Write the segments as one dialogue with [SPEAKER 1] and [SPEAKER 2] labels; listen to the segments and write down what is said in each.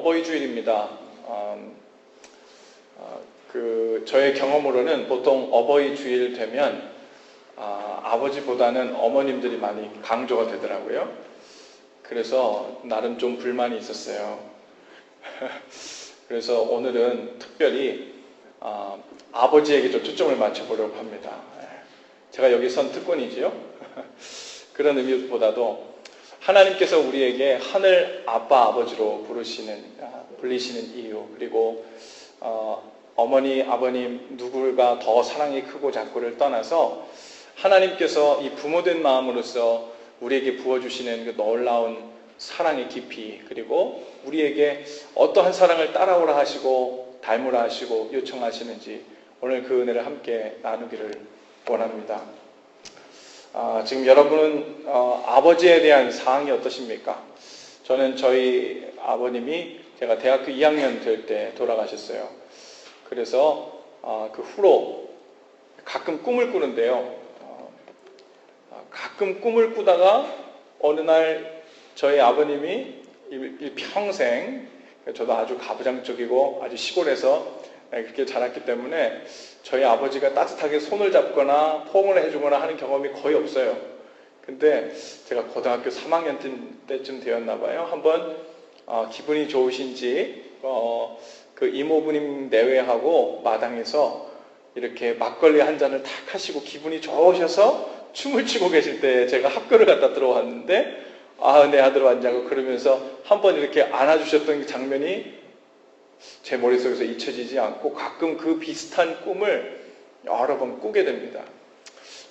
[SPEAKER 1] 어버이 주일입니다. 저의 경험으로는 보통 어버이 주일 되면 아버지보다는 어머님들이 많이 강조가 되더라고요. 그래서 나름 좀 불만이 있었어요. 그래서 오늘은 특별히 아버지에게 좀 초점을 맞춰보려고 합니다. 제가 여기 선 특권이지요. 그런 의미보다도 하나님께서 우리에게 하늘 아빠 아버지로 불리시는 이유, 그리고 어머니 아버님 누구가 더 사랑이 크고 작고를 떠나서 하나님께서 이 부모된 마음으로서 우리에게 부어주시는 그 놀라운 사랑의 깊이, 그리고 우리에게 어떠한 사랑을 따라오라 하시고 닮으라 하시고 요청하시는지 오늘 그 은혜를 함께 나누기를 원합니다. 지금 여러분은 아버지에 대한 사항이 어떠십니까? 저는 저희 아버님이 제가 대학교 2학년 될 때 돌아가셨어요. 그래서 그 후로 가끔 꿈을 꾸는데요. 가끔 꿈을 꾸다가 어느 날 저희 아버님이 일평생, 저도 아주 가부장적이고 아주 시골에서 그렇게 자랐기 때문에 저희 아버지가 따뜻하게 손을 잡거나 포옹을 해주거나 하는 경험이 거의 없어요. 근데 제가 고등학교 3학년 때쯤 되었나 봐요. 한번 기분이 좋으신지 그 이모부님 내외하고 마당에서 이렇게 막걸리 한 잔을 탁 하시고 기분이 좋으셔서 춤을 추고 계실 때 제가 학교를 갔다 들어왔는데 내 아들 왔냐고 그러면서 한번 이렇게 안아주셨던 그 장면이 제 머릿속에서 잊혀지지 않고 가끔 그 비슷한 꿈을 여러 번 꾸게 됩니다.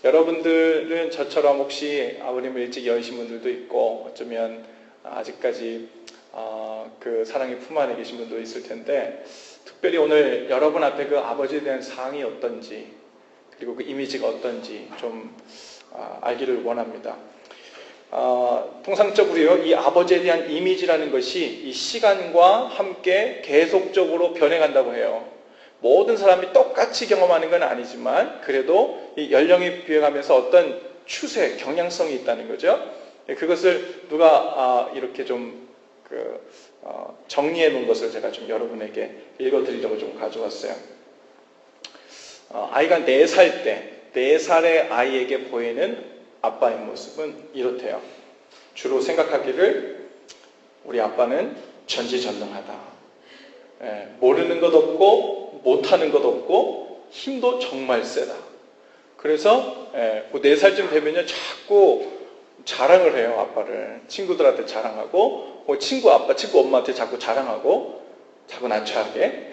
[SPEAKER 1] 여러분들은 저처럼 혹시 아버님을 일찍 여의신 분들도 있고 어쩌면 아직까지 그 사랑의 품 안에 계신 분도 있을 텐데, 특별히 오늘 여러분 앞에 그 아버지에 대한 사항이 어떤지, 그리고 그 이미지가 어떤지 좀 알기를 원합니다. 통상적으로요, 이 아버지에 대한 이미지라는 것이 이 시간과 함께 계속적으로 변해간다고 해요. 모든 사람이 똑같이 경험하는 건 아니지만 그래도 이 연령이 비어가면서 어떤 추세, 경향성이 있다는 거죠. 그것을 누가 이렇게 좀 정리해 놓은 것을 제가 좀 여러분에게 읽어드리려고 좀 가져왔어요. 아이가 4살 때, 4살의 아이에게 보이는 아빠의 모습은 이렇대요. 주로 생각하기를 우리 아빠는 전지전능하다. 모르는 것 없고 못하는 것 없고 힘도 정말 세다. 그래서 4살쯤 되면요 자꾸 자랑을 해요. 아빠를 친구들한테 자랑하고 친구 아빠, 친구 엄마한테 자꾸 자랑하고 자꾸 난처하게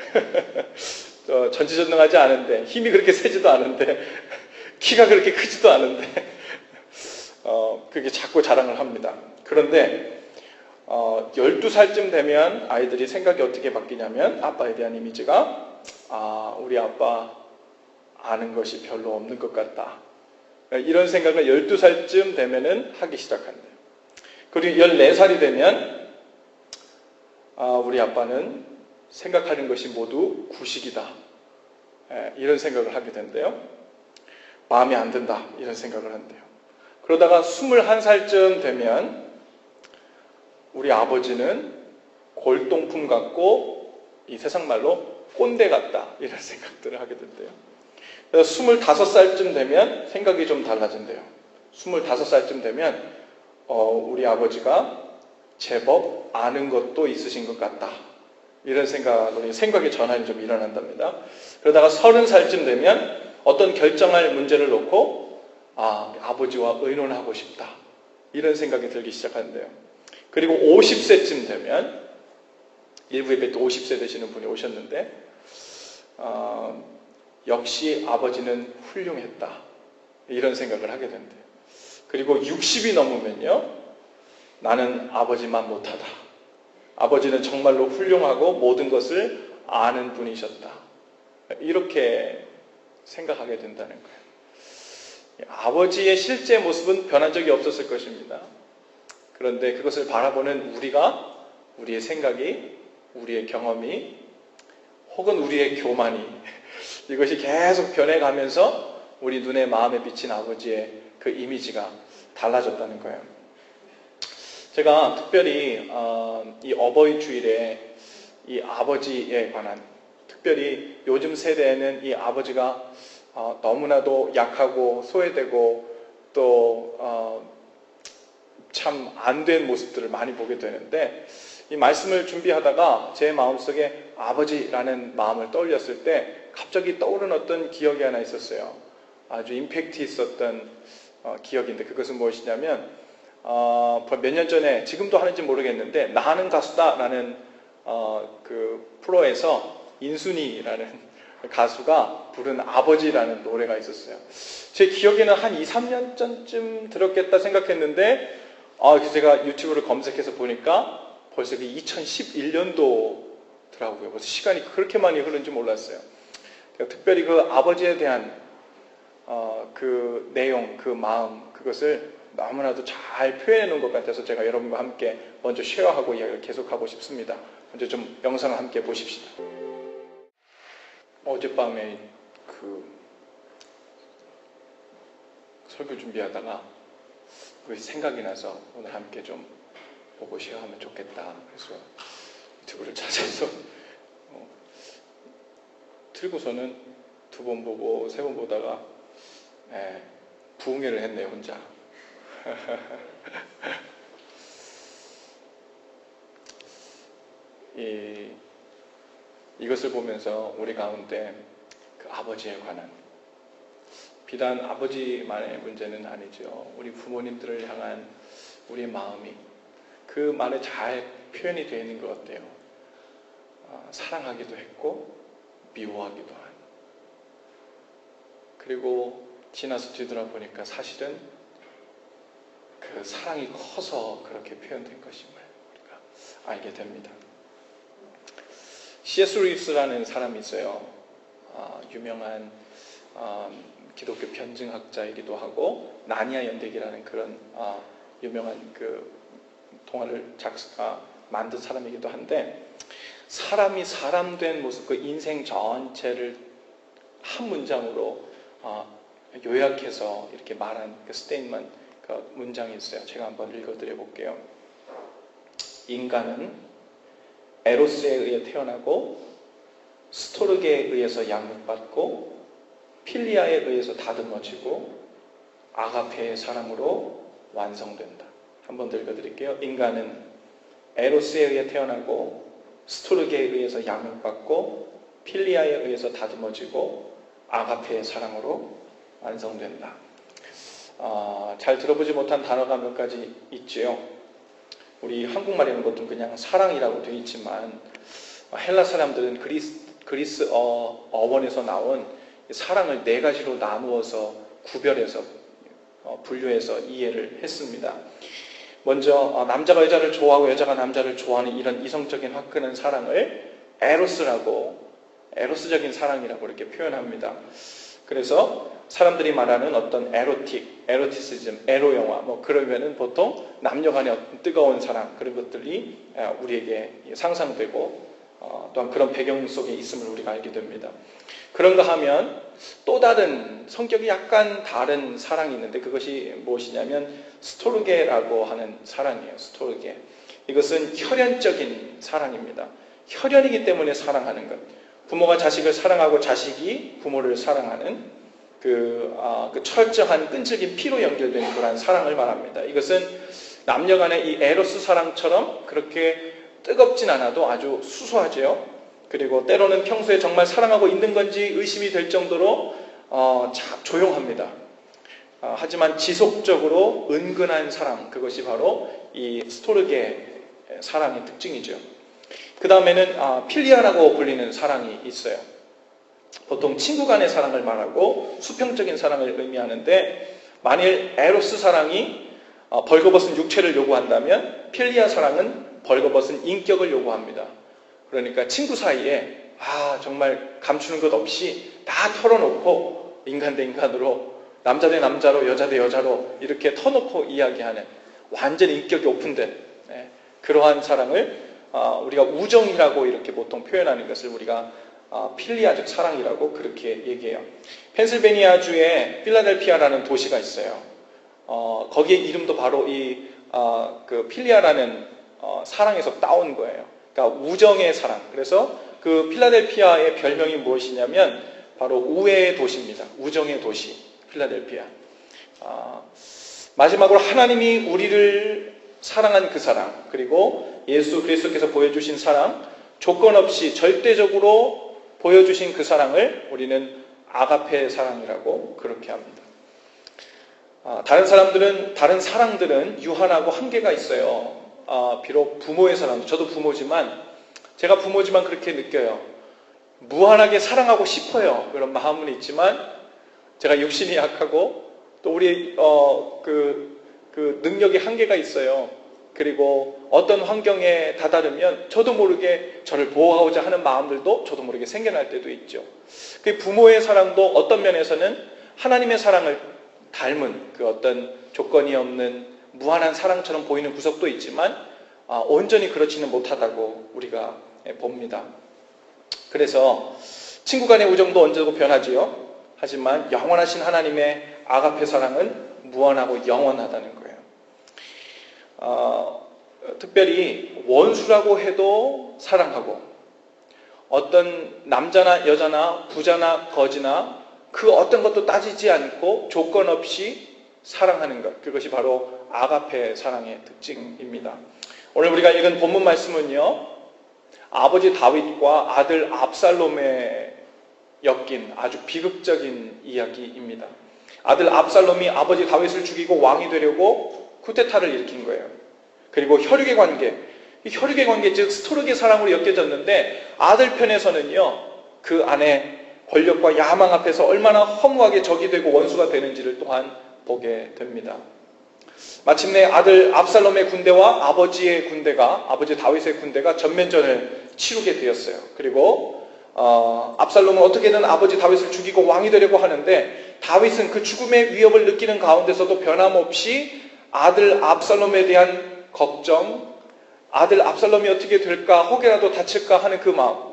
[SPEAKER 1] 전지전능하지 않은데 힘이 그렇게 세지도 않은데 키가 그렇게 크지도 않은데 그게 자꾸 자랑을 합니다. 그런데 12살쯤 되면 아이들이 생각이 어떻게 바뀌냐면 아빠에 대한 이미지가 우리 아빠 아는 것이 별로 없는 것 같다. 이런 생각을 12살쯤 되면은 하기 시작한대요. 그리고 14살이 되면 우리 아빠는 생각하는 것이 모두 구식이다. 이런 생각을 하게 된대요. 마음에 안 든다. 이런 생각을 한대요. 그러다가 21살쯤 되면 우리 아버지는 골동품 같고 이 세상 말로 꼰대 같다. 이런 생각들을 하게 된대요. 그래서 25살쯤 되면 생각이 좀 달라진대요. 25살쯤 되면 우리 아버지가 제법 아는 것도 있으신 것 같다. 이런 생각의 전환이 좀 일어난답니다. 그러다가 30살쯤 되면 어떤 결정할 문제를 놓고 아버지와 의논하고 싶다. 이런 생각이 들기 시작하는데요. 그리고 50세쯤 되면 일부 예배 때 50세 되시는 분이 오셨는데 역시 아버지는 훌륭했다. 이런 생각을 하게 된대요. 그리고 60이 넘으면요. 나는 아버지만 못하다. 아버지는 정말로 훌륭하고 모든 것을 아는 분이셨다. 이렇게 생각하게 된다는 거예요. 아버지의 실제 모습은 변한 적이 없었을 것입니다. 그런데 그것을 바라보는 우리의 생각이, 우리의 경험이, 혹은 우리의 교만이 이것이 계속 변해가면서 우리 눈에 마음에 비친 아버지의 그 이미지가 달라졌다는 거예요. 제가 특별히 이 어버이 주일에 이 아버지에 관한, 특별히 요즘 세대에는 이 아버지가 너무나도 약하고 소외되고 또 참 안 된 모습들을 많이 보게 되는데, 이 말씀을 준비하다가 제 마음속에 아버지라는 마음을 떠올렸을 때 갑자기 떠오른 어떤 기억이 하나 있었어요. 아주 임팩트 있었던 기억인데, 그것은 무엇이냐면 몇 년 전에, 지금도 하는지 모르겠는데, 나는 가수다라는 그 프로에서 인순이라는 가수가 부른 아버지라는 노래가 있었어요. 제 기억에는 한 2, 3년 전쯤 들었겠다 생각했는데, 제가 유튜브를 검색해서 보니까 벌써 2011년도더라고요. 벌써 시간이 그렇게 많이 흐른지 몰랐어요. 특별히 그 아버지에 대한 그 내용, 그 마음, 그것을 너무나도 잘 표현해 놓은 것 같아서 제가 여러분과 함께 먼저 쉐어하고 이야기를 계속하고 싶습니다. 먼저 좀 영상을 함께 보십시다. 어젯밤에 그 설교 준비하다가 그 생각이 나서 오늘 함께 좀 보고 쉐어하면 좋겠다. 그래서 유튜브를 찾아서 틀고서는 2번 보고 3번 보다가 부흥회를 했네요, 혼자. 이것을 보면서 우리 가운데 그 아버지에 관한, 비단 아버지만의 문제는 아니죠. 우리 부모님들을 향한 우리의 마음이 그 말에 잘 표현이 되어 있는 것 같아요. 사랑하기도 했고 미워하기도 한. 그리고 지나서 뒤돌아보니까 사실은 그 사랑이 커서 그렇게 표현된 것임을 우리가 알게 됩니다. C.S. 루이스라는 사람이 있어요. 유명한 기독교 변증학자이기도 하고 나니아 연대기라는 그런 유명한 그 동화를 만든 사람이기도 한데, 사람이 사람 된 모습, 그 인생 전체를 한 문장으로 요약해서 이렇게 말한 그 스테인먼, 그 문장이 있어요. 제가 한번 읽어드려 볼게요. 인간은 에로스에 의해 태어나고 스토르게에 의해서 양육받고 필리아에 의해서 다듬어지고 아가페의 사랑으로 완성된다. 한 번 더 읽어드릴게요. 인간은 에로스에 의해 태어나고 스토르게에 의해서 양육받고 필리아에 의해서 다듬어지고 아가페의 사랑으로 완성된다. 잘 들어보지 못한 단어가 몇 가지 있지요. 우리 한국말에는 보통 그냥 사랑이라고 되어 있지만 헬라 사람들은 그리스 어원에서 나온 사랑을 4가지로 나누어서 구별해서 분류해서 이해를 했습니다. 먼저 남자가 여자를 좋아하고 여자가 남자를 좋아하는 이런 이성적인 화끈한 사랑을 에로스적인 사랑이라고 이렇게 표현합니다. 그래서 사람들이 말하는 어떤 에로티시즘, 에로 영화, 그러면은 보통 남녀 간의 어떤 뜨거운 사랑, 그런 것들이 우리에게 상상되고 또한 그런 배경 속에 있음을 우리가 알게 됩니다. 그런가 하면 또 다른, 성격이 약간 다른 사랑이 있는데, 그것이 무엇이냐면 스토르게라고 하는 사랑이에요. 스토르게. 이것은 혈연적인 사랑입니다. 혈연이기 때문에 사랑하는 것. 부모가 자식을 사랑하고 자식이 부모를 사랑하는 그 철저한 끈질긴 피로 연결된 그러한 사랑을 말합니다. 이것은 남녀 간의 이 에로스 사랑처럼 그렇게 뜨겁진 않아도 아주 수수하죠. 그리고 때로는 평소에 정말 사랑하고 있는 건지 의심이 될 정도로 조용합니다. 하지만 지속적으로 은근한 사랑, 그것이 바로 이 스토르게 사랑의 특징이죠. 그 다음에는 필리아라고 불리는 사랑이 있어요. 보통 친구 간의 사랑을 말하고 수평적인 사랑을 의미하는데, 만일 에로스 사랑이 벌거벗은 육체를 요구한다면 필리아 사랑은 벌거벗은 인격을 요구합니다. 그러니까 친구 사이에 정말 감추는 것 없이 다 털어놓고 인간 대 인간으로, 남자 대 남자로, 여자 대 여자로 이렇게 터놓고 이야기하는 완전 인격이 오픈된 그러한 사랑을 우리가 우정이라고 이렇게 보통 표현하는 것을 우리가 필리아적 사랑이라고 그렇게 얘기해요. 펜실베니아주에 필라델피아라는 도시가 있어요. 거기에 이름도 바로 이 그 필리아라는 사랑에서 따온 거예요. 그러니까 우정의 사랑. 그래서 그 필라델피아의 별명이 무엇이냐면 바로 우애의 도시입니다. 우정의 도시, 필라델피아. 마지막으로 하나님이 우리를 사랑한 그 사랑, 그리고 예수 그리스도께서 보여주신 사랑, 조건 없이 절대적으로 보여주신 그 사랑을 우리는 아가페 사랑이라고 그렇게 합니다. 다른 사랑들은 유한하고 한계가 있어요. 비록 부모의 사랑, 저도 부모지만, 제가 부모지만 그렇게 느껴요. 무한하게 사랑하고 싶어요. 그런 마음은 있지만, 제가 육신이 약하고, 또 우리, 그 능력이 한계가 있어요. 그리고 어떤 환경에 다다르면 저도 모르게 저를 보호하고자 하는 마음들도 저도 모르게 생겨날 때도 있죠. 그 부모의 사랑도 어떤 면에서는 하나님의 사랑을 닮은 그 어떤 조건이 없는 무한한 사랑처럼 보이는 구석도 있지만 온전히 그렇지는 못하다고 우리가 봅니다. 그래서 친구 간의 우정도 언제고 변하지요. 하지만 영원하신 하나님의 아가페 사랑은 무한하고 영원하다는 거예요. 특별히 원수라고 해도 사랑하고, 어떤 남자나 여자나 부자나 거지나 그 어떤 것도 따지지 않고 조건 없이 사랑하는 것, 그것이 바로 아가페 사랑의 특징입니다. 오늘 우리가 읽은 본문 말씀은요, 아버지 다윗과 아들 압살롬에 엮인 아주 비극적인 이야기입니다. 아들 압살롬이 아버지 다윗을 죽이고 왕이 되려고 쿠데타를 일으킨 거예요. 그리고 혈육의 관계, 이 혈육의 관계, 즉 스토르게 사랑으로 엮여졌는데, 아들 편에서는요, 그 아내 권력과 야망 앞에서 얼마나 허무하게 적이 되고 원수가 되는지를 또한 보게 됩니다. 마침내 아들 압살롬의 군대와 아버지 다윗의 군대가 전면전을 치르게 되었어요. 그리고 압살롬은 어떻게든 아버지 다윗을 죽이고 왕이 되려고 하는데, 다윗은 그 죽음의 위협을 느끼는 가운데서도 변함없이 아들 압살롬에 대한 걱정, 아들 압살롬이 어떻게 될까, 혹여라도 다칠까 하는 그 마음,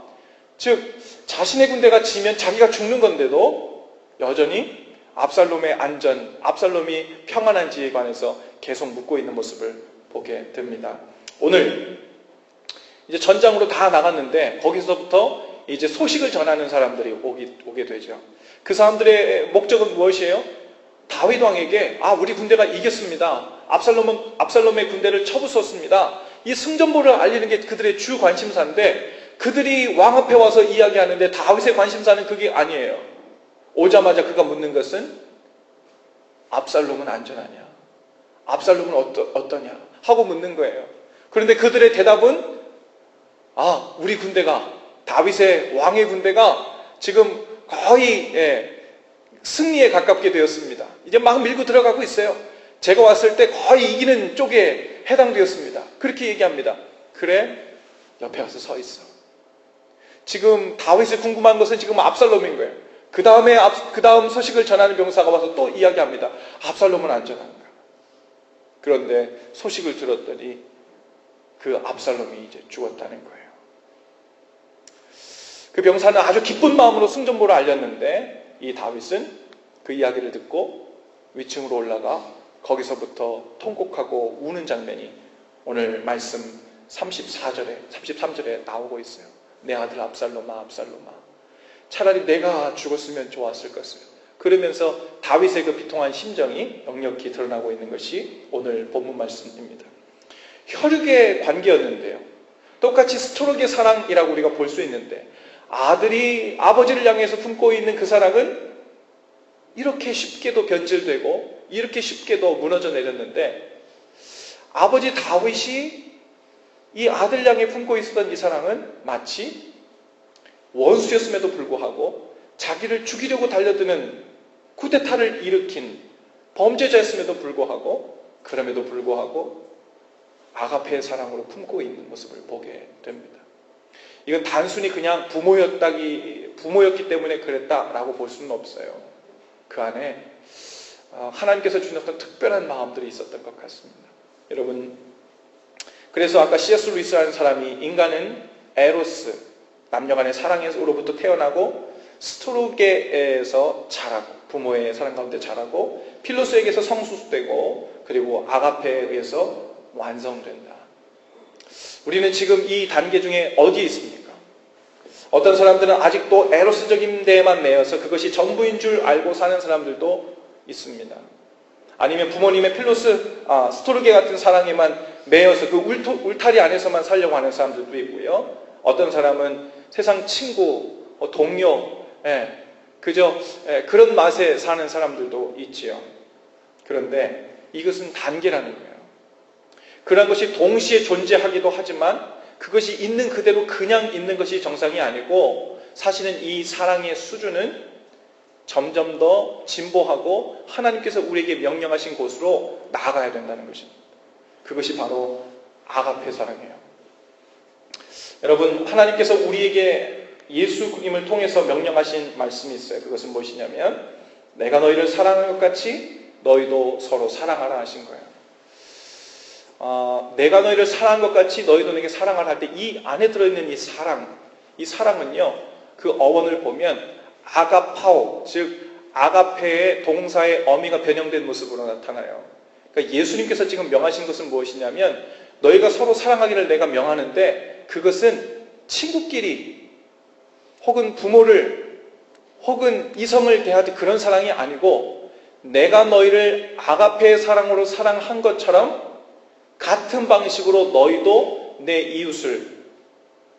[SPEAKER 1] 즉 자신의 군대가 지면 자기가 죽는 건데도 여전히 압살롬의 안전, 압살롬이 평안한지에 관해서 계속 묻고 있는 모습을 보게 됩니다. 오늘 이제 전장으로 다 나갔는데 거기서부터 이제 소식을 전하는 사람들이 오게 되죠. 그 사람들의 목적은 무엇이에요? 다윗 왕에게 우리 군대가 이겼습니다. 압살롬의 군대를 쳐부쉈습니다. 이 승전보를 알리는 게 그들의 주 관심사인데, 그들이 왕 앞에 와서 이야기하는데 다윗의 관심사는 그게 아니에요. 오자마자 그가 묻는 것은 압살롬은 안전하냐? 압살롬은 어떠냐? 하고 묻는 거예요. 그런데 그들의 대답은 우리 군대가, 다윗의 왕의 군대가 지금 거의 승리에 가깝게 되었습니다. 이제 막 밀고 들어가고 있어요. 제가 왔을 때 거의 이기는 쪽에 해당되었습니다. 그렇게 얘기합니다. 그래, 옆에 와서 서 있어. 지금 다윗이 궁금한 것은 지금 압살롬인 거예요. 그 다음 소식을 전하는 병사가 와서 또 이야기합니다. 압살롬은 안전한가? 그런데 소식을 들었더니 그 압살롬이 이제 죽었다는 거예요. 그 병사는 아주 기쁜 마음으로 승전보를 알렸는데, 이 다윗은 그 이야기를 듣고 위층으로 올라가 거기서부터 통곡하고 우는 장면이 오늘 말씀 33절에 나오고 있어요. 내 아들 압살롬아, 압살롬아, 차라리 내가 죽었으면 좋았을 것을. 그러면서 다윗의 그 비통한 심정이 역력히 드러나고 있는 것이 오늘 본문 말씀입니다. 혈육의 관계였는데요, 똑같이 스토르게 사랑이라고 우리가 볼 수 있는데, 아들이 아버지를 향해서 품고 있는 그 사랑은 이렇게 쉽게도 변질되고 이렇게 쉽게도 무너져 내렸는데, 아버지 다윗이 이 아들 향해 품고 있었던 이 사랑은 마치 원수였음에도 불구하고, 자기를 죽이려고 달려드는 쿠데타를 일으킨 범죄자였음에도 불구하고, 그럼에도 불구하고 아가페의 사랑으로 품고 있는 모습을 보게 됩니다. 이건 단순히 그냥 부모였기 때문에 그랬다라고 볼 수는 없어요. 그 안에 하나님께서 주신 어떤 특별한 마음들이 있었던 것 같습니다. 여러분, 그래서 아까 C.S. 루이스라는 사람이 인간은 에로스, 남녀간의 사랑으로부터 태어나고, 스토르게에서 자라고, 부모의 사랑 가운데 자라고, 필로스에게서 성숙되고, 그리고 아가페에 의해서 완성된다. 우리는 지금 이 단계 중에 어디에 있습니까? 어떤 사람들은 아직도 에로스적인 데에만 매여서 그것이 전부인 줄 알고 사는 사람들도 있습니다. 아니면 부모님의 스토르게 같은 사랑에만 매여서 그 울타리 안에서만 살려고 하는 사람들도 있고요. 어떤 사람은 세상 친구, 동료, 그런 맛에 사는 사람들도 있지요. 그런데 이것은 단계라는 거예요. 그런 것이 동시에 존재하기도 하지만 그것이 있는 그대로 그냥 있는 것이 정상이 아니고 사실은 이 사랑의 수준은 점점 더 진보하고 하나님께서 우리에게 명령하신 곳으로 나아가야 된다는 것입니다. 그것이 바로 아가페 사랑이에요. 여러분, 하나님께서 우리에게 예수님을 통해서 명령하신 말씀이 있어요. 그것은 무엇이냐면 내가 너희를 사랑하는 것 같이 너희도 서로 사랑하라 하신 거예요. 내가 너희를 사랑한 것 같이 너희도 내게 사랑을 할 때 이 안에 들어있는 이 사랑은요, 그 어원을 보면 아가파오, 즉 아가페의 동사의 어미가 변형된 모습으로 나타나요. 그러니까 예수님께서 지금 명하신 것은 무엇이냐면 너희가 서로 사랑하기를 내가 명하는데 그것은 친구끼리 혹은 부모를 혹은 이성을 대할 때 그런 사랑이 아니고 내가 너희를 아가페의 사랑으로 사랑한 것처럼 같은 방식으로 너희도 내 이웃을,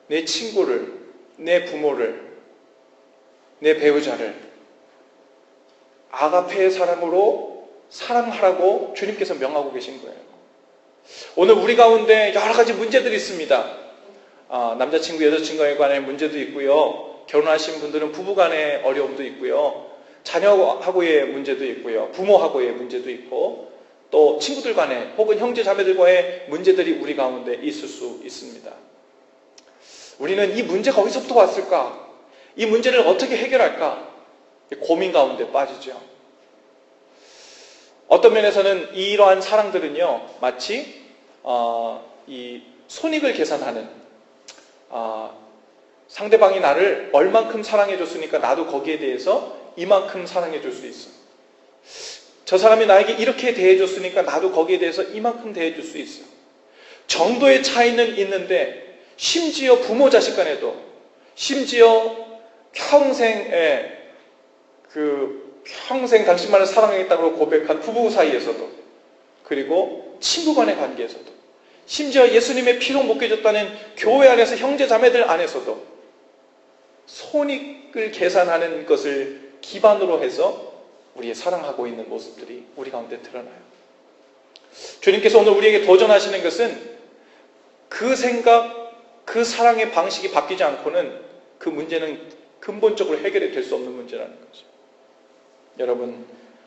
[SPEAKER 1] 내 친구를, 내 부모를, 내 배우자를 아가페의 사랑으로 사랑하라고 주님께서 명하고 계신 거예요. 오늘 우리 가운데 여러 가지 문제들이 있습니다. 남자친구, 여자친구에 관한 문제도 있고요. 결혼하신 분들은 부부간의 어려움도 있고요. 자녀하고의 문제도 있고요. 부모하고의 문제도 있고 또 친구들 간에 혹은 형제 자매들과의 문제들이 우리 가운데 있을 수 있습니다. 우리는 이 문제가 어디서부터 왔을까? 이 문제를 어떻게 해결할까? 고민 가운데 빠지죠. 어떤 면에서는 이러한 사랑들은요, 마치 이 손익을 계산하는 상대방이 나를 얼만큼 사랑해 줬으니까 나도 거기에 대해서 이만큼 사랑해 줄 수 있어. 저 사람이 나에게 이렇게 대해줬으니까 나도 거기에 대해서 이만큼 대해줄 수 있어. 정도의 차이는 있는데 심지어 부모 자식 간에도 심지어 평생 당신만을 사랑하겠다고 고백한 부부 사이에서도 그리고 친구 간의 관계에서도 심지어 예수님의 피로 묶여졌다는 교회 안에서 형제 자매들 안에서도 손익을 계산하는 것을 기반으로 해서 우리의 사랑하고 있는 모습들이 우리 가운데 드러나요. 주님께서 오늘 우리에게 도전하시는 것은 그 생각, 그 사랑의 방식이 바뀌지 않고는 그 문제는 근본적으로 해결이 될 수 없는 문제라는 거죠. 여러분,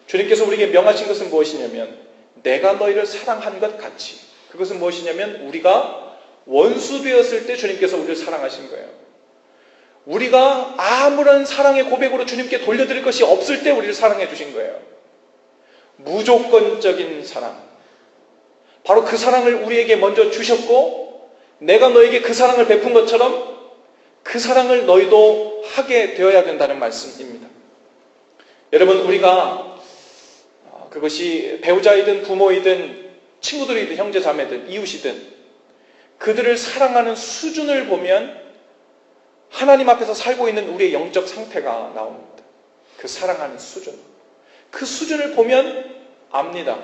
[SPEAKER 1] 주님께서 우리에게 명하신 것은 무엇이냐면 내가 너희를 사랑한 것 같이, 그것은 무엇이냐면 우리가 원수 되었을 때 주님께서 우리를 사랑하신 거예요. 우리가 아무런 사랑의 고백으로 주님께 돌려드릴 것이 없을 때 우리를 사랑해 주신 거예요. 무조건적인 사랑. 바로 그 사랑을 우리에게 먼저 주셨고 내가 너에게 그 사랑을 베푼 것처럼 그 사랑을 너희도 하게 되어야 된다는 말씀입니다. 여러분, 우리가 그것이 배우자이든 부모이든 친구들이든 형제 자매든 이웃이든 그들을 사랑하는 수준을 보면 하나님 앞에서 살고 있는 우리의 영적 상태가 나옵니다. 그 사랑하는 수준. 그 수준을 보면 압니다.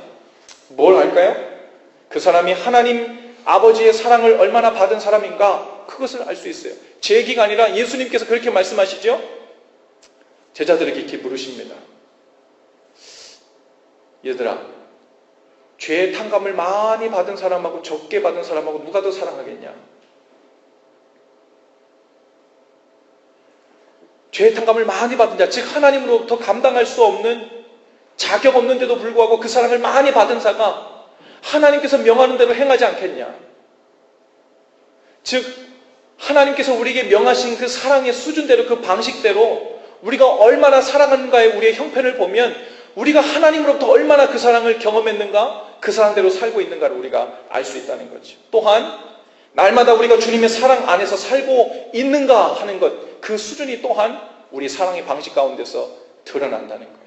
[SPEAKER 1] 뭘 알까요? 그 사람이 하나님 아버지의 사랑을 얼마나 받은 사람인가? 그것을 알 수 있어요. 제 얘기가 아니라 예수님께서 그렇게 말씀하시죠? 제자들에게 이렇게 물으십니다. 얘들아, 죄의 탕감을 많이 받은 사람하고 적게 받은 사람하고 누가 더 사랑하겠냐? 죄의 탕감을 많이 받은 자, 즉 하나님으로부터 감당할 수 없는 자격 없는데도 불구하고 그 사랑을 많이 받은 자가 하나님께서 명하는 대로 행하지 않겠냐? 즉 하나님께서 우리에게 명하신 그 사랑의 수준대로 그 방식대로 우리가 얼마나 사랑하는가의 우리의 형편을 보면 우리가 하나님으로부터 얼마나 그 사랑을 경험했는가, 그 사랑대로 살고 있는가를 우리가 알 수 있다는 거죠. 또한 날마다 우리가 주님의 사랑 안에서 살고 있는가 하는 것, 그 수준이 또한 우리 사랑의 방식 가운데서 드러난다는 거예요.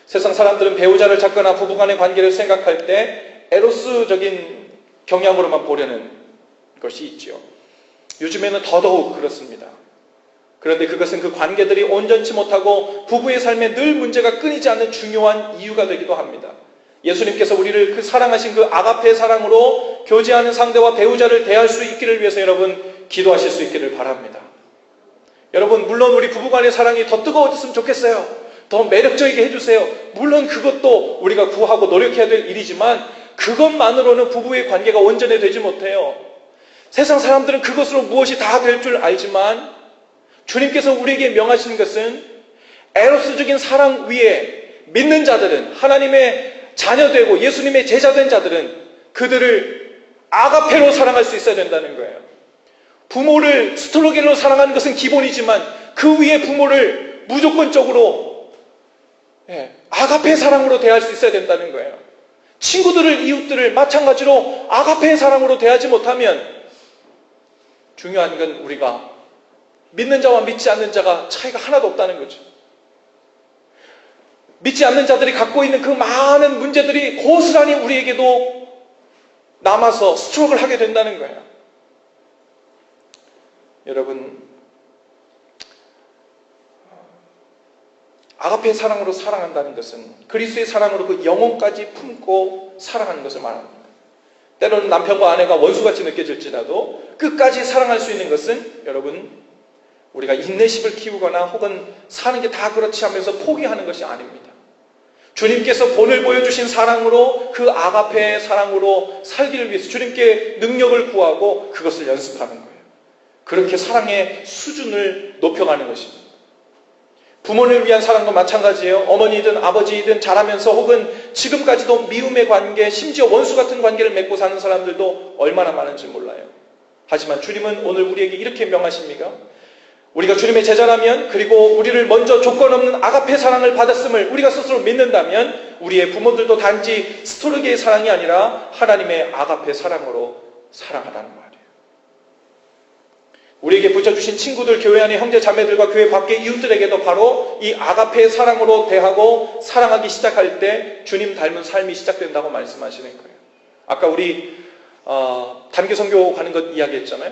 [SPEAKER 1] 세상 사람들은 배우자를 찾거나 부부간의 관계를 생각할 때 에로스적인 경향으로만 보려는 것이 있죠. 요즘에는 더더욱 그렇습니다. 그런데 그것은 그 관계들이 온전치 못하고 부부의 삶에 늘 문제가 끊이지 않는 중요한 이유가 되기도 합니다. 예수님께서 우리를 그 사랑하신 그 아가페 사랑으로 교제하는 상대와 배우자를 대할 수 있기를 위해서 여러분 기도하실 수 있기를 바랍니다. 여러분, 물론 우리 부부간의 사랑이 더 뜨거워졌으면 좋겠어요. 더 매력적이게 해주세요. 물론 그것도 우리가 구하고 노력해야 될 일이지만 그것만으로는 부부의 관계가 온전히 되지 못해요. 세상 사람들은 그것으로 무엇이 다 될 줄 알지만 주님께서 우리에게 명하시는 것은 에로스적인 사랑 위에 믿는 자들은, 하나님의 자녀되고 예수님의 제자된 자들은 그들을 아가페로 사랑할 수 있어야 된다는 거예요. 부모를 스토로게로 사랑하는 것은 기본이지만 그 위에 부모를 무조건적으로 아가페 사랑으로 대할 수 있어야 된다는 거예요. 친구들을, 이웃들을 마찬가지로 아가페 사랑으로 대하지 못하면 중요한 건 우리가 믿는 자와 믿지 않는 자가 차이가 하나도 없다는 거죠. 믿지 않는 자들이 갖고 있는 그 많은 문제들이 고스란히 우리에게도 남아서 스트로크를 하게 된다는 거예요. 여러분, 아가페 사랑으로 사랑한다는 것은 그리스도의 사랑으로 그 영혼까지 품고 사랑하는 것을 말합니다. 때로는 남편과 아내가 원수같이 느껴질지라도 끝까지 사랑할 수 있는 것은 여러분, 우리가 인내심을 키우거나 혹은 사는 게 다 그렇지 하면서 포기하는 것이 아닙니다. 주님께서 본을 보여주신 사랑으로, 그 아가페의 사랑으로 살기를 위해서 주님께 능력을 구하고 그것을 연습하는 거예요. 그렇게 사랑의 수준을 높여가는 것입니다. 부모를 위한 사랑도 마찬가지예요. 어머니든 아버지든 자라면서 혹은 지금까지도 미움의 관계, 심지어 원수 같은 관계를 맺고 사는 사람들도 얼마나 많은지 몰라요. 하지만 주님은 오늘 우리에게 이렇게 명하십니까? 우리가 주님의 제자라면, 그리고 우리를 먼저 조건 없는 아가페 사랑을 받았음을 우리가 스스로 믿는다면 우리의 부모들도 단지 스토르게의 사랑이 아니라 하나님의 아가페 사랑으로 사랑하라는 말이에요. 우리에게 붙여주신 친구들, 교회 안의 형제 자매들과 교회 밖의 이웃들에게도 바로 이 아가페 사랑으로 대하고 사랑하기 시작할 때 주님 닮은 삶이 시작된다고 말씀하시는 거예요. 아까 우리 단기 선교 가는 것 이야기했잖아요.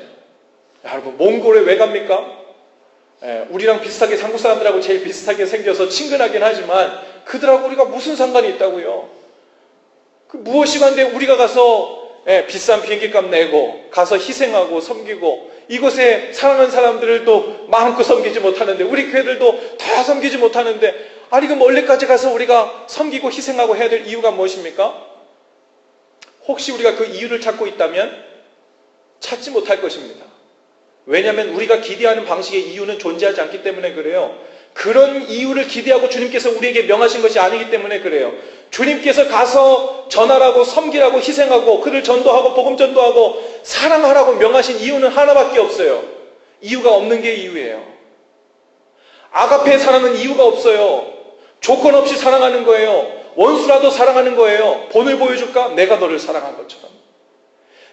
[SPEAKER 1] 여러분, 몽골에 왜 갑니까? 우리랑 비슷하게, 한국 사람들하고 제일 비슷하게 생겨서 친근하긴 하지만 그들하고 우리가 무슨 상관이 있다고요? 그 무엇이 간데 우리가 가서 비싼 비행기값 내고 가서 희생하고 섬기고 이곳에 사랑하는 사람들을 또 마음껏 섬기지 못하는데, 우리 교회들도 다 섬기지 못하는데, 아니 그 멀리까지 가서 우리가 섬기고 희생하고 해야 될 이유가 무엇입니까? 혹시 우리가 그 이유를 찾고 있다면 찾지 못할 것입니다. 왜냐하면 우리가 기대하는 방식의 이유는 존재하지 않기 때문에 그래요. 그런 이유를 기대하고 주님께서 우리에게 명하신 것이 아니기 때문에 그래요. 주님께서 가서 전하라고, 섬기라고, 희생하고 그를 전도하고 복음 전도하고 사랑하라고 명하신 이유는 하나밖에 없어요. 이유가 없는 게 이유예요. 아가페 사랑은 이유가 없어요. 조건 없이 사랑하는 거예요. 원수라도 사랑하는 거예요. 본을 보여줄까? 내가 너를 사랑한 것처럼.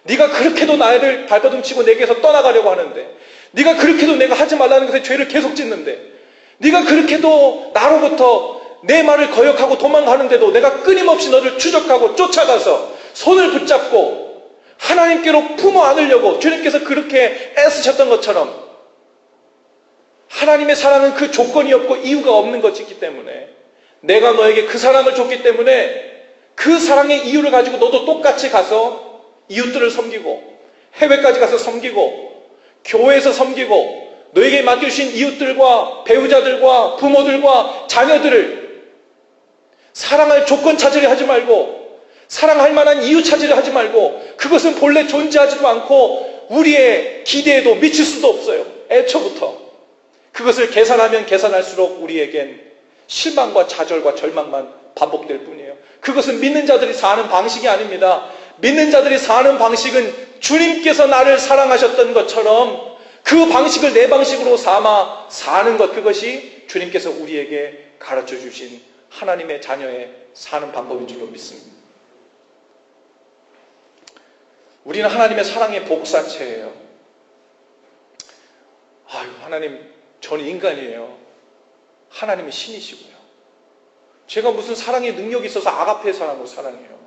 [SPEAKER 1] 네가 그렇게도 나를 발버둥치고 내게서 떠나가려고 하는데, 네가 그렇게도 내가 하지 말라는 것에 죄를 계속 짓는데, 네가 그렇게도 나로부터 내 말을 거역하고 도망가는데도 내가 끊임없이 너를 추적하고 쫓아가서 손을 붙잡고 하나님께로 품어 안으려고 주님께서 그렇게 애쓰셨던 것처럼, 하나님의 사랑은 그 조건이 없고 이유가 없는 것이기 때문에, 내가 너에게 그 사랑을 줬기 때문에 그 사랑의 이유를 가지고 너도 똑같이 가서 이웃들을 섬기고, 해외까지 가서 섬기고, 교회에서 섬기고, 너에게 맡겨주신 이웃들과 배우자들과 부모들과 자녀들을 사랑할 조건 찾으려 하지 말고, 사랑할 만한 이유 찾으려 하지 말고, 그것은 본래 존재하지도 않고 우리의 기대에도 미칠 수도 없어요. 애초부터. 그것을 계산하면 계산할수록 우리에겐 실망과 좌절과 절망만 반복될 뿐이에요. 그것은 믿는 자들이 사는 방식이 아닙니다. 믿는 자들이 사는 방식은 주님께서 나를 사랑하셨던 것처럼 그 방식을 내 방식으로 삼아 사는 것, 그것이 주님께서 우리에게 가르쳐 주신 하나님의 자녀의 사는 방법인 줄로 믿습니다. 우리는 하나님의 사랑의 복사체예요. 아유, 하나님, 저는 인간이에요. 하나님은 신이시고요. 제가 무슨 사랑의 능력이 있어서 아가페 사랑으로 사랑해요.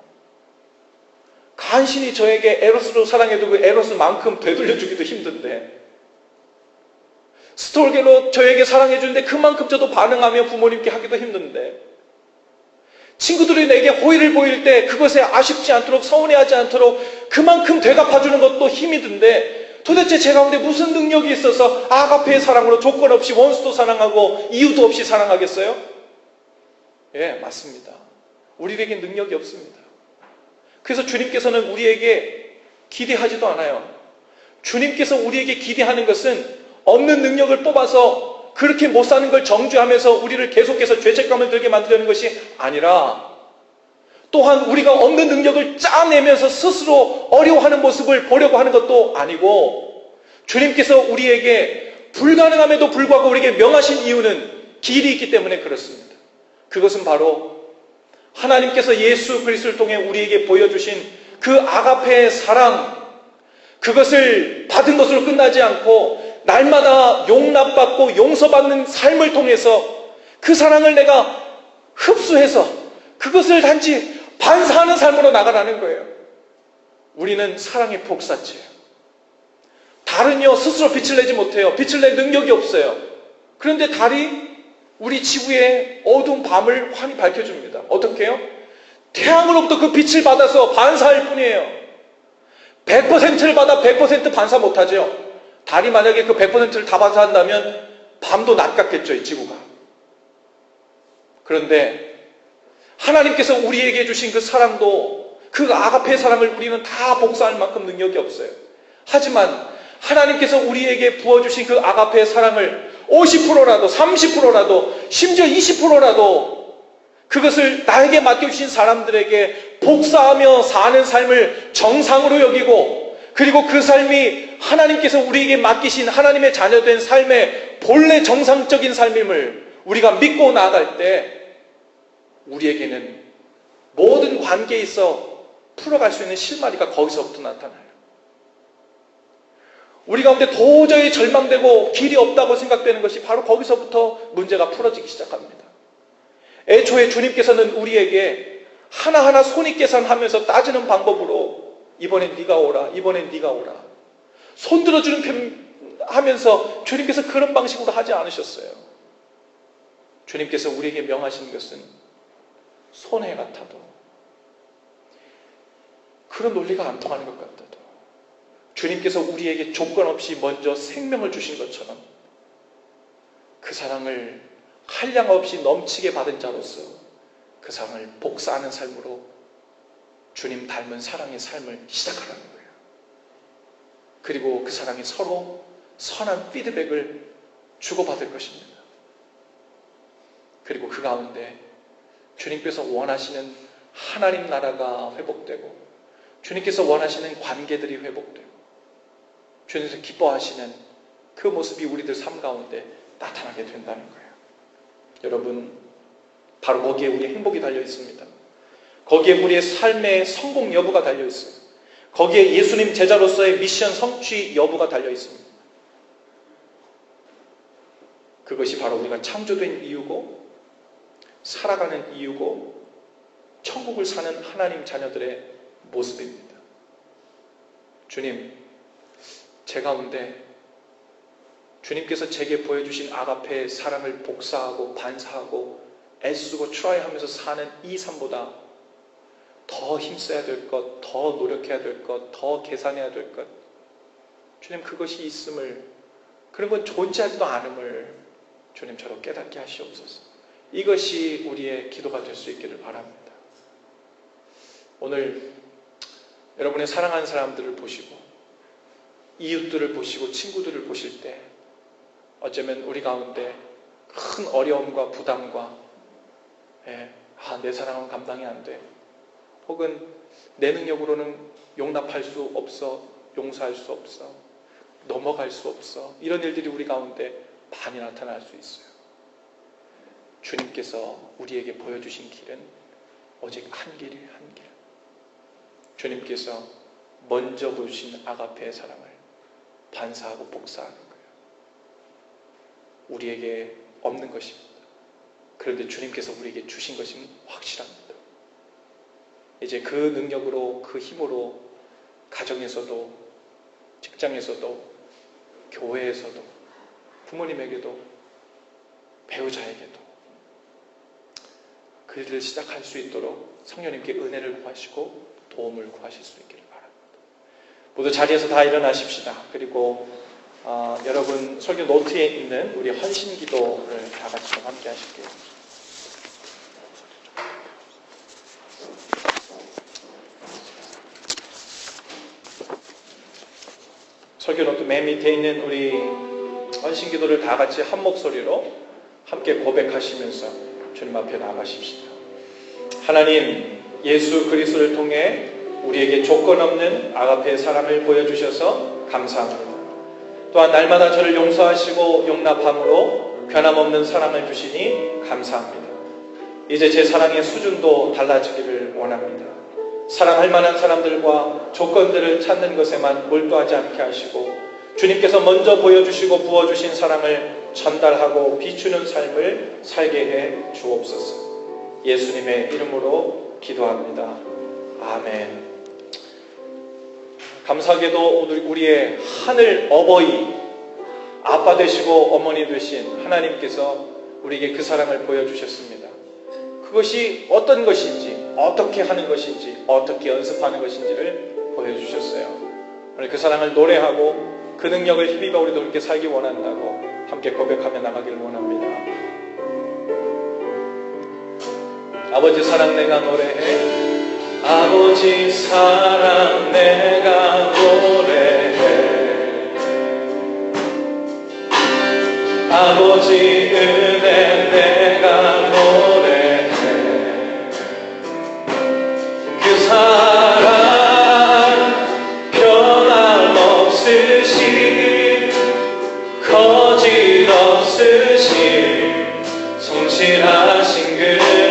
[SPEAKER 1] 간신히 저에게 에로스로 사랑해도 그 에로스만큼 되돌려주기도 힘든데, 스톨게로 저에게 사랑해주는데 그만큼 저도 반응하며 부모님께 하기도 힘든데, 친구들이 내게 호의를 보일 때 그것에 아쉽지 않도록, 서운해하지 않도록 그만큼 되갚아주는 것도 힘이 든데, 도대체 제 가운데 무슨 능력이 있어서 아가페의 사랑으로 조건 없이 원수도 사랑하고 이유도 없이 사랑하겠어요? 예, 맞습니다. 우리에게 능력이 없습니다. 그래서 주님께서는 우리에게 기대하지도 않아요. 주님께서 우리에게 기대하는 것은 없는 능력을 뽑아서 그렇게 못 사는 걸 정죄하면서 우리를 계속해서 죄책감을 들게 만들려는 것이 아니라, 또한 우리가 없는 능력을 짜내면서 스스로 어려워하는 모습을 보려고 하는 것도 아니고, 주님께서 우리에게 불가능함에도 불구하고 우리에게 명하신 이유는 길이 있기 때문에 그렇습니다. 그것은 바로 하나님께서 예수 그리스도를 통해 우리에게 보여주신 그 아가페의 사랑, 그것을 받은 것으로 끝나지 않고 날마다 용납받고 용서받는 삶을 통해서 그 사랑을 내가 흡수해서 그것을 단지 반사하는 삶으로 나가라는 거예요. 우리는 사랑의 복사체예요. 달은요, 스스로 빛을 내지 못해요. 빛을 낼 능력이 없어요. 그런데 달이 우리 지구의 어두운 밤을 환히 밝혀줍니다. 어떻게 해요? 태양으로부터 그 빛을 받아서 반사할 뿐이에요. 100%를 받아 100% 반사 못하죠. 달이 만약에 그 100%를 다 반사한다면 밤도 낮 같겠죠, 이 지구가. 그런데 하나님께서 우리에게 주신 그 사랑도, 그 아가페의 사랑을 우리는 다 복사할 만큼 능력이 없어요. 하지만 하나님께서 우리에게 부어주신 그 아가페의 사랑을 50%라도 30%라도 심지어 20%라도 그것을 나에게 맡겨주신 사람들에게 복사하며 사는 삶을 정상으로 여기고, 그리고 그 삶이 하나님께서 우리에게 맡기신 하나님의 자녀된 삶의 본래 정상적인 삶임을 우리가 믿고 나아갈 때, 우리에게는 모든 관계에 있어 풀어갈 수 있는 실마리가 거기서부터 나타나요. 우리 가운데 도저히 절망되고 길이 없다고 생각되는 것이 바로 거기서부터 문제가 풀어지기 시작합니다. 애초에 주님께서는 우리에게 하나하나 손익계산하면서 따지는 방법으로 이번엔 네가 오라, 이번엔 네가 오라, 손들어주는 하면서 주님께서 그런 방식으로 하지 않으셨어요. 주님께서 우리에게 명하신 것은 손해 같아도, 그런 논리가 안 통하는 것 같아도 주님께서 우리에게 조건 없이 먼저 생명을 주신 것처럼 그 사랑을 한량 없이 넘치게 받은 자로서 그 사랑을 복사하는 삶으로 주님 닮은 사랑의 삶을 시작하라는 거예요. 그리고 그 사랑이 서로 선한 피드백을 주고받을 것입니다. 그리고 그 가운데 주님께서 원하시는 하나님 나라가 회복되고, 주님께서 원하시는 관계들이 회복되고, 주님께서 기뻐하시는 그 모습이 우리들 삶 가운데 나타나게 된다는 거예요. 여러분, 바로 거기에 우리의 행복이 달려 있습니다. 거기에 우리의 삶의 성공 여부가 달려 있어요. 거기에 예수님 제자로서의 미션 성취 여부가 달려 있습니다. 그것이 바로 우리가 창조된 이유고, 살아가는 이유고, 천국을 사는 하나님 자녀들의 모습입니다. 주님, 제 가운데 주님께서 제게 보여주신 아가페의 사랑을 복사하고 반사하고 애쓰고 트라이하면서 사는 이 삶보다 더 힘써야 될 것, 더 노력해야 될 것, 더 계산해야 될 것, 주님 그것이 있음을, 그런 건 존재하지도 않음을 주님 저로 깨닫게 하시옵소서. 이것이 우리의 기도가 될 수 있기를 바랍니다. 오늘 여러분의 사랑하는 사람들을 보시고, 이웃들을 보시고, 친구들을 보실 때 어쩌면 우리 가운데 큰 어려움과 부담과 내 사랑은 감당이 안 돼, 혹은 내 능력으로는 용납할 수 없어, 용서할 수 없어, 넘어갈 수 없어, 이런 일들이 우리 가운데 많이 나타날 수 있어요. 주님께서 우리에게 보여주신 길은 오직 한 길이에요, 한 길. 주님께서 먼저 보여주신 아가페의 사랑을 반사하고 복사하는 거예요. 우리에게 없는 것입니다. 그런데 주님께서 우리에게 주신 것은 확실합니다. 이제 그 능력으로, 그 힘으로 가정에서도, 직장에서도, 교회에서도, 부모님에게도, 배우자에게도 그 일을 시작할 수 있도록 성령님께 은혜를 구하시고 도움을 구하실 수 있기를 바랍니다. 모두 자리에서 다 일어나십시다. 그리고 여러분 설교 노트에 있는 우리 헌신 기도를 다 같이 좀 함께 하실게요. 설교 노트 맨 밑에 있는 우리 헌신 기도를 다 같이 한 목소리로 함께 고백하시면서 주님 앞에 나가십시다. 하나님, 예수 그리스도를 통해 우리에게 조건 없는 아가페의 사랑을 보여주셔서 감사합니다. 또한 날마다 저를 용서하시고 용납함으로 변함없는 사랑을 주시니 감사합니다. 이제 제 사랑의 수준도 달라지기를 원합니다. 사랑할 만한 사람들과 조건들을 찾는 것에만 몰두하지 않게 하시고 주님께서 먼저 보여주시고 부어주신 사랑을 전달하고 비추는 삶을 살게 해 주옵소서. 예수님의 이름으로 기도합니다. 아멘. 감사하게도 오늘 우리의 하늘 어버이, 아빠 되시고 어머니 되신 하나님께서 우리에게 그 사랑을 보여주셨습니다. 그것이 어떤 것인지, 어떻게 하는 것인지, 어떻게 연습하는 것인지를 보여주셨어요. 오늘 그 사랑을 노래하고 그 능력을 힘입어 우리도 그렇게 살기 원한다고 함께 고백하며 나가기를 원합니다. 아버지 사랑 내가 노래해. 아버지 사랑 내가 노래해. 아버지 은혜 내가 노래해. 그 사랑 변함없으신 거짓 없으신 성실하신 그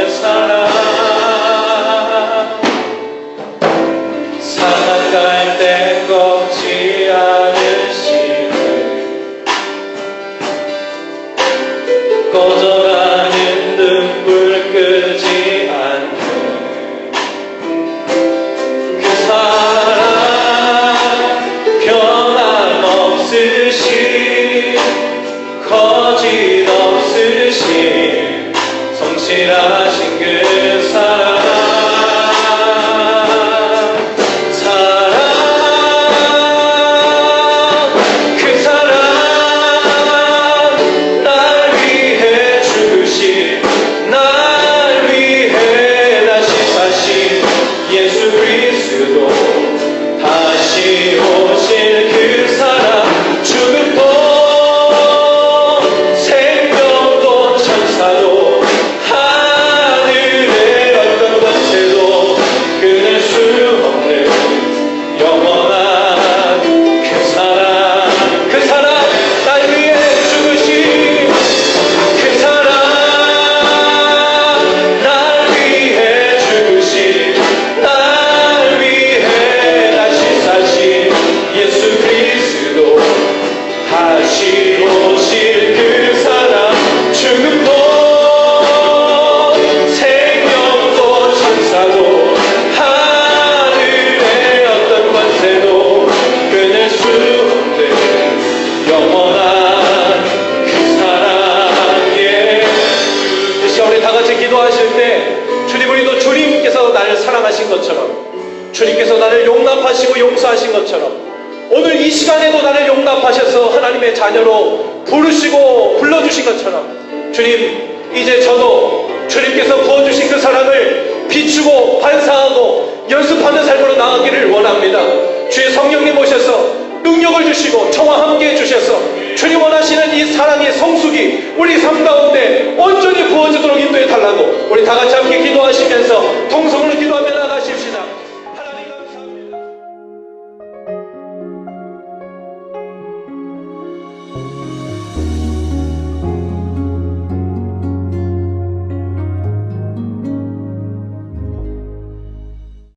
[SPEAKER 1] 사랑 살아갈 때 꺾지 않으시는 꺼져가는 눈물 끄지 않는 그 사랑 변함없으신 거짓 없으신 성실하신 그 사랑 주님께서 나를 용납하시고 용서하신 것처럼 오늘 이 시간에도 나를 용납하셔서 하나님의 자녀로 부르시고 불러주신 것처럼 주님, 이제 저도 주님께서 부어주신 그 사랑을 비추고 반사하고 연습하는 삶으로 나아가기를 원합니다. 주의 성령님 오셔서 능력을 주시고 저와 함께 해주셔서 주님 원하시는 이 사랑의 성숙이 우리 삶 가운데 온전히 부어지도록 인도해 달라고 우리 다 같이 함께 기도하시면서 통성으로 기도하며